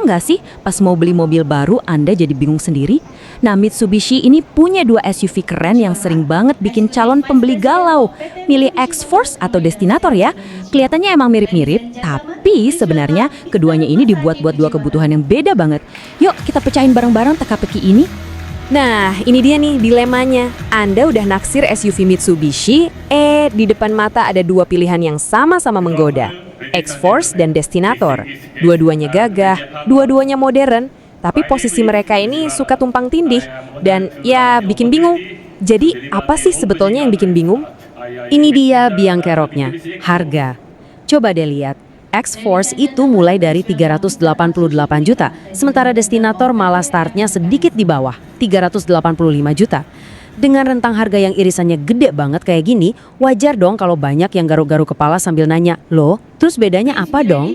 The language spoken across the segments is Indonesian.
nggak sih pas mau beli mobil baru Anda jadi bingung sendiri? Nah, Mitsubishi ini punya dua SUV keren yang sering banget bikin calon pembeli galau. Milih X-Force atau Destinator ya. Kelihatannya emang mirip-mirip, tapi sebenarnya keduanya ini dibuat buat dua kebutuhan yang beda banget. Yuk kita pecahin bareng-bareng teka-teki ini. Nah, ini dia nih dilemanya. Anda udah naksir SUV Mitsubishi, di depan mata ada dua pilihan yang sama-sama menggoda. X-Force dan Destinator. Dua-duanya gagah, dua-duanya modern, tapi posisi mereka ini suka tumpang tindih dan ya bikin bingung. Jadi apa sih sebetulnya yang bikin bingung? Ini dia biang keroknya, harga. Coba deh lihat. X-Force itu mulai dari 388 juta, sementara Destinator malah startnya sedikit di bawah, 385 juta. Dengan rentang harga yang irisannya gede banget kayak gini, wajar dong kalau banyak yang garuk-garuk kepala sambil nanya, loh, terus bedanya apa dong?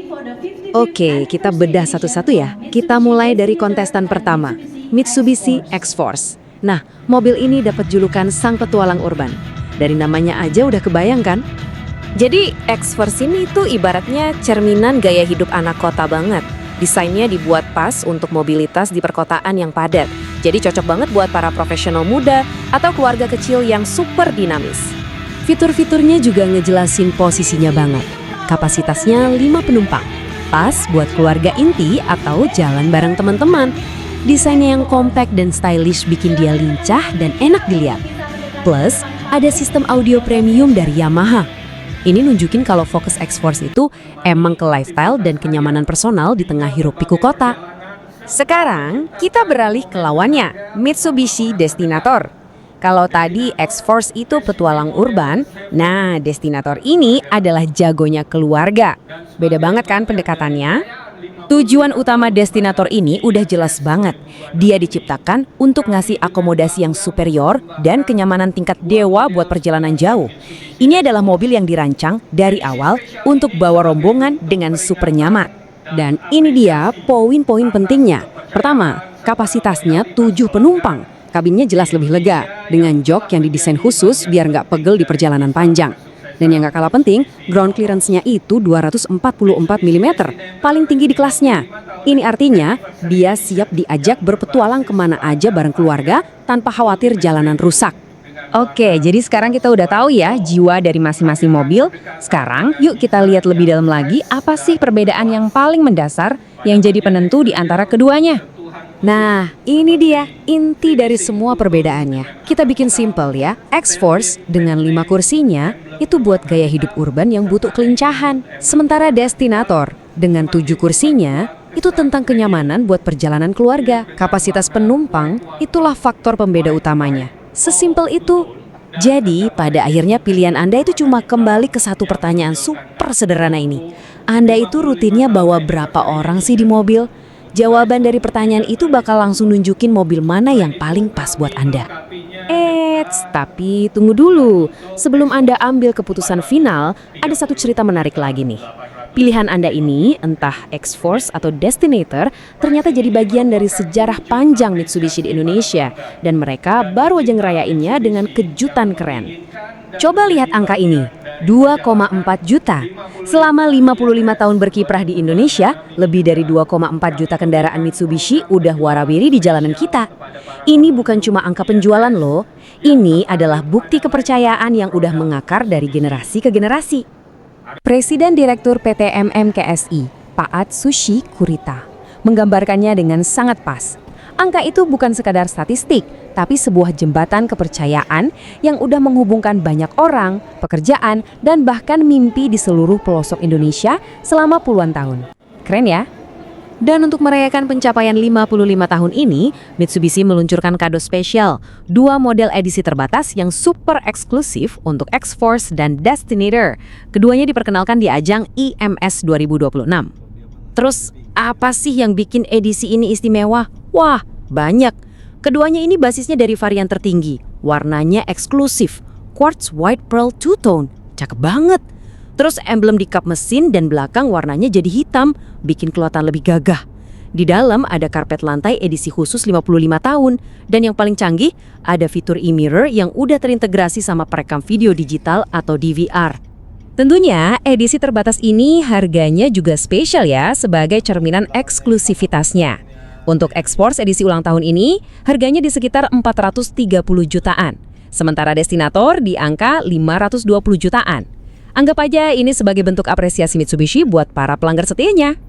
Oke, kita bedah satu-satu ya. Kita mulai dari kontestan pertama, Mitsubishi X-Force. Nah, mobil ini dapat julukan sang petualang urban. Dari namanya aja udah kebayang kan? Jadi X-Force ini tuh ibaratnya cerminan gaya hidup anak kota banget. Desainnya dibuat pas untuk mobilitas di perkotaan yang padat. Jadi cocok banget buat para profesional muda atau keluarga kecil yang super dinamis. Fitur-fiturnya juga ngejelasin posisinya banget. Kapasitasnya 5 penumpang. Pas buat keluarga inti atau jalan bareng teman-teman. Desainnya yang compact dan stylish bikin dia lincah dan enak dilihat. Plus, ada sistem audio premium dari Yamaha. Ini nunjukin kalau fokus X-Force itu emang ke lifestyle dan kenyamanan personal di tengah hiruk-pikuk kota. Sekarang kita beralih ke lawannya, Mitsubishi Destinator. Kalau tadi X-Force itu petualang urban, nah Destinator ini adalah jagonya keluarga. Beda banget kan pendekatannya? Tujuan utama Destinator ini udah jelas banget. Dia diciptakan untuk ngasih akomodasi yang superior dan kenyamanan tingkat dewa buat perjalanan jauh. Ini adalah mobil yang dirancang dari awal untuk bawa rombongan dengan super nyaman. Dan ini dia poin-poin pentingnya. Pertama, kapasitasnya 7 penumpang. Kabinnya jelas lebih lega, dengan jok yang didesain khusus biar nggak pegel di perjalanan panjang. Dan yang gak kalah penting, ground clearance-nya itu 244 mm, paling tinggi di kelasnya. Ini artinya, dia siap diajak berpetualang kemana aja bareng keluarga tanpa khawatir jalanan rusak. Oke, jadi sekarang kita udah tahu ya jiwa dari masing-masing mobil. Sekarang yuk kita lihat lebih dalam lagi apa sih perbedaan yang paling mendasar yang jadi penentu di antara keduanya. Nah, ini dia inti dari semua perbedaannya. Kita bikin simple ya. X-Force dengan 5 kursinya itu buat gaya hidup urban yang butuh kelincahan. Sementara Destinator dengan 7 kursinya itu tentang kenyamanan buat perjalanan keluarga. Kapasitas penumpang itulah faktor pembeda utamanya. Sesimpel itu. Jadi, pada akhirnya pilihan Anda itu cuma kembali ke satu pertanyaan super sederhana ini. Anda itu rutinnya bawa berapa orang sih di mobil? Jawaban dari pertanyaan itu bakal langsung nunjukin mobil mana yang paling pas buat Anda. Tapi tunggu dulu. Sebelum Anda ambil keputusan final, ada satu cerita menarik lagi nih. Pilihan Anda ini, entah X-Force atau Destinator, ternyata jadi bagian dari sejarah panjang Mitsubishi di Indonesia. Dan mereka baru aja ngerayainnya dengan kejutan keren. Coba lihat angka ini, 2,4 juta. Selama 55 tahun berkiprah di Indonesia, lebih dari 2,4 juta kendaraan Mitsubishi udah warawiri di jalanan kita. Ini bukan cuma angka penjualan loh, ini adalah bukti kepercayaan yang udah mengakar dari generasi ke generasi. Presiden Direktur PT MMKSI, Pak Atsushi Kurita, menggambarkannya dengan sangat pas. Angka itu bukan sekadar statistik, tapi sebuah jembatan kepercayaan yang udah menghubungkan banyak orang, pekerjaan, dan bahkan mimpi di seluruh pelosok Indonesia selama puluhan tahun. Keren ya? Dan untuk merayakan pencapaian 55 tahun ini, Mitsubishi meluncurkan kado spesial, 2 model edisi terbatas yang super eksklusif untuk X-Force dan Destinator. Keduanya diperkenalkan di ajang IMS 2026. Terus, apa sih yang bikin edisi ini istimewa? Wah, banyak. Keduanya ini basisnya dari varian tertinggi, warnanya eksklusif, quartz white pearl two-tone, cakep banget. Terus emblem di kap mesin dan belakang warnanya jadi hitam, bikin kelihatan lebih gagah. Di dalam ada karpet lantai edisi khusus 55 tahun, dan yang paling canggih, ada fitur e-mirror yang udah terintegrasi sama perekam video digital atau DVR. Tentunya edisi terbatas ini harganya juga spesial ya sebagai cerminan eksklusivitasnya. Untuk X-Force edisi ulang tahun ini, harganya di sekitar 430 jutaan. Sementara Destinator di angka 520 jutaan. Anggap aja ini sebagai bentuk apresiasi Mitsubishi buat para pelanggar setianya.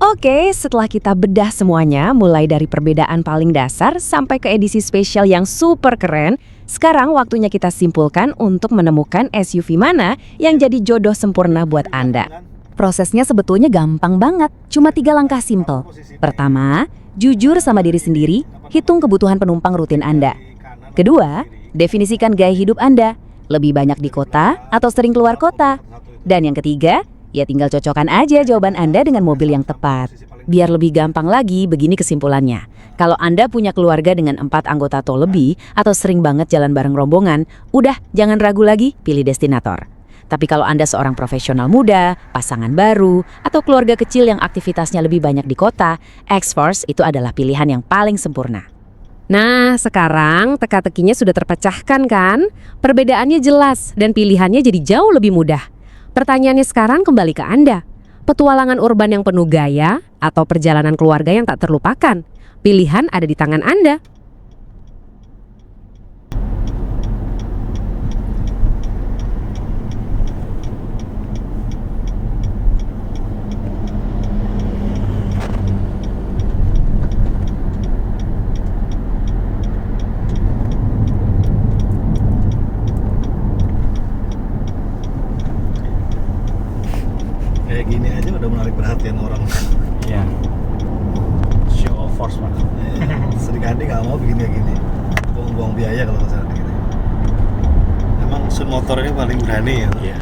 Oke, setelah kita bedah semuanya, mulai dari perbedaan paling dasar sampai ke edisi spesial yang super keren, sekarang waktunya kita simpulkan untuk menemukan SUV mana yang jadi jodoh sempurna buat Anda. Prosesnya sebetulnya gampang banget, cuma 3 langkah simpel. Pertama, jujur sama diri sendiri, hitung kebutuhan penumpang rutin Anda. Kedua, definisikan gaya hidup Anda, lebih banyak di kota atau sering keluar kota. Dan yang ketiga, ya tinggal cocokkan aja jawaban Anda dengan mobil yang tepat. Biar lebih gampang lagi, begini kesimpulannya. Kalau Anda punya keluarga dengan 4 anggota atau lebih, atau sering banget jalan bareng rombongan, udah jangan ragu lagi, pilih Destinator. Tapi kalau Anda seorang profesional muda, pasangan baru, atau keluarga kecil yang aktivitasnya lebih banyak di kota, X-Force itu adalah pilihan yang paling sempurna. Nah, sekarang teka-tekinya sudah terpecahkan kan? Perbedaannya jelas dan pilihannya jadi jauh lebih mudah. Pertanyaannya sekarang kembali ke Anda. Petualangan urban yang penuh gaya atau perjalanan keluarga yang tak terlupakan? Pilihan ada di tangan Anda. Kayak gini aja udah menarik perhatian orang. Iya. Show of force, Pak. Serikandi nggak mau bikin kayak gini, buang-buang biaya kalau misalnya gitu. Emang Sun Motor ini paling berani ya. Iya.